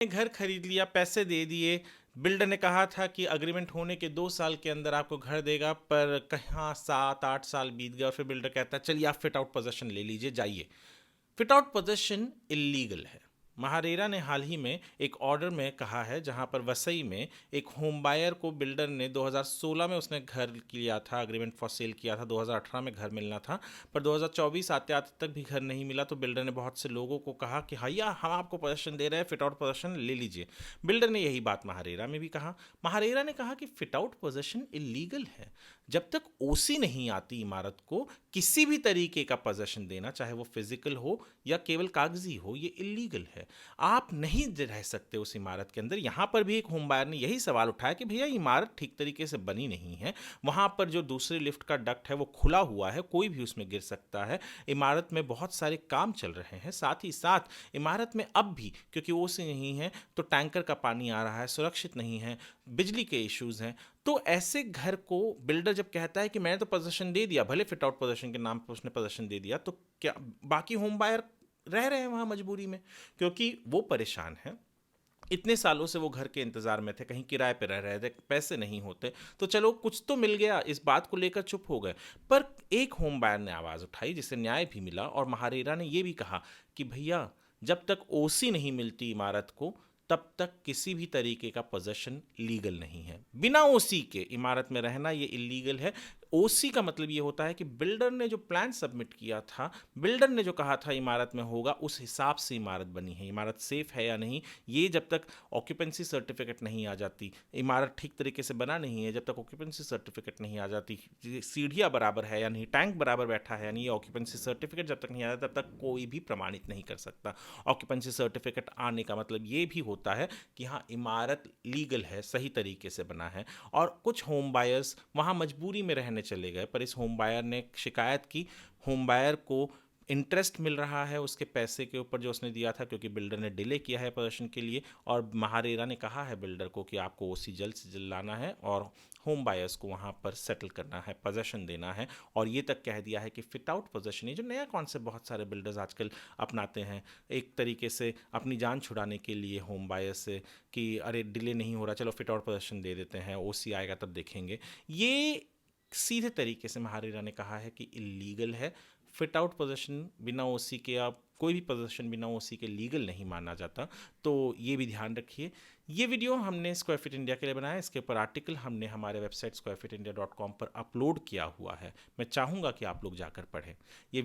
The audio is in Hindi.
घर खरीद लिया, पैसे दे दिए। बिल्डर ने कहा था कि अग्रीमेंट होने के 2 साल के अंदर आपको घर देगा, पर कहाँ 7-8 साल बीत गए और फिर बिल्डर कहता है चलिए आप फिट आउट पोजेशन ले लीजिए, जाइए। फिट आउट पोजेशन इलीगल है। महारेरा ने हाल ही में एक ऑर्डर में कहा है, जहां पर वसई में एक होम बायर को बिल्डर ने 2016 में उसने घर लिया था, अग्रीमेंट फॉर सेल किया था, 2018 में घर मिलना था, पर 2024 आते आते तक भी घर नहीं मिला। तो बिल्डर ने बहुत से लोगों को कहा कि भैया हम आपको पोजेशन दे रहे हैं, फिट आउट पोजेशन ले लीजिए। बिल्डर ने यही बात महारेरा में भी कहा। महारेरा ने कहा कि फिट आउट पोजेशन इलीगल है। जब तक ओसी नहीं आती इमारत को किसी भी तरीके का पोजेशन देना, चाहे वो फिजिकल हो या केवल कागजी हो, ये इलीगल है। आप नहीं रह सकते उस इमारत के अंदर। यहां पर भी एक होम बायर ने यही सवाल उठाया कि भैया इमारत ठीक तरीके से बनी नहीं है, वहां पर जो दूसरे लिफ्ट का डक्ट है वो खुला हुआ है, कोई भी उसमें गिर सकता है, इमारत में बहुत सारे काम चल रहे हैं, साथ ही साथ इमारत में अब भी क्योंकि ओसी नहीं है तो टैंकर का पानी आ रहा है, सुरक्षित नहीं है, बिजली के इश्यूज हैं। तो ऐसे घर को बिल्डर जब कहता है कि मैंने तो पोजीशन दे दिया, भले फिट आउट पोजीशन के नाम पर उसने पोजीशन दे दिया, तो क्या बाकी होम बायर रह रहे हैं वहां मजबूरी में? क्योंकि वो परेशान है, इतने सालों से वो घर के इंतजार में थे, कहीं किराए पे रह रहे थे, पैसे नहीं होते, तो चलो कुछ तो मिल गया, इस बात को लेकर चुप हो गए। पर एक होम बायर ने आवाज उठाई जिसे न्याय भी मिला, और महारेरा ने यह भी कहा कि भैया जब तक ओसी नहीं मिलती इमारत को, तब तक किसी भी तरीके का पोजेशन लीगल नहीं है। बिना ओसी के इमारत में रहना ये इलीगल है। ओसी का मतलब ये होता है कि बिल्डर ने जो प्लान सबमिट किया था, बिल्डर ने जो कहा था इमारत में होगा, उस हिसाब से इमारत बनी है। इमारत सेफ है या नहीं, ये जब तक ऑक्यूपेंसी सर्टिफिकेट नहीं आ जाती, इमारत ठीक तरीके से बना नहीं है, जब तक ऑक्यूपेंसी सर्टिफिकेट नहीं आ जाती, सीढ़ियाँ बराबर है या नहीं, टैंक बराबर बैठा है या नहीं, ऑक्यूपेंसी सर्टिफिकेट जब तक नहीं आ जाता तब तक कोई भी प्रमाणित नहीं कर सकता। ऑक्यूपेंसी सर्टिफिकेट आने का मतलब ये भी होता है कि हाँ इमारत लीगल है, सही तरीके से बना है। और कुछ होम बायर्स वहाँ मजबूरी में रहने चले गए, पर इस होम बायर ने शिकायत की। होम बायर को इंटरेस्ट मिल रहा है उसके पैसे के ऊपर जो उसने दिया था, क्योंकि बिल्डर ने डिले किया है पोजीशन के लिए, और महारेरा ने कहा है बिल्डर को कि आपको ओसी जल्द से जल्द लाना है और होम बायर्स को वहाँ पर सेटल करना है, पोजेशन देना है। और ये तक कह दिया है कि फिट आउट पोजेशन, ये जो नया कॉन्सेप्ट बहुत सारे बिल्डर्स आजकल अपनाते हैं, एक तरीके से अपनी जान छुड़ाने के लिए होम बायर्स से, कि अरे डिले नहीं हो रहा, चलो फिट आउट पोजेशन दे देते हैं, ओसी आएगा तब देखेंगे, ये सीधे तरीके से महारेरा ने कहा है कि इलीगल है। फिट आउट पोजीशन बिना ओसी के, आप कोई भी पोजीशन बिना ओसी के लीगल नहीं माना जाता। तो ये भी ध्यान रखिए। ये वीडियो हमने स्क्वायर फिट इंडिया के लिए बनाया, इसके ऊपर आर्टिकल हमने हमारे वेबसाइट squarefitIndia.com पर अपलोड किया हुआ है। मैं चाहूँगा कि आप लोग जाकर पढ़ें ये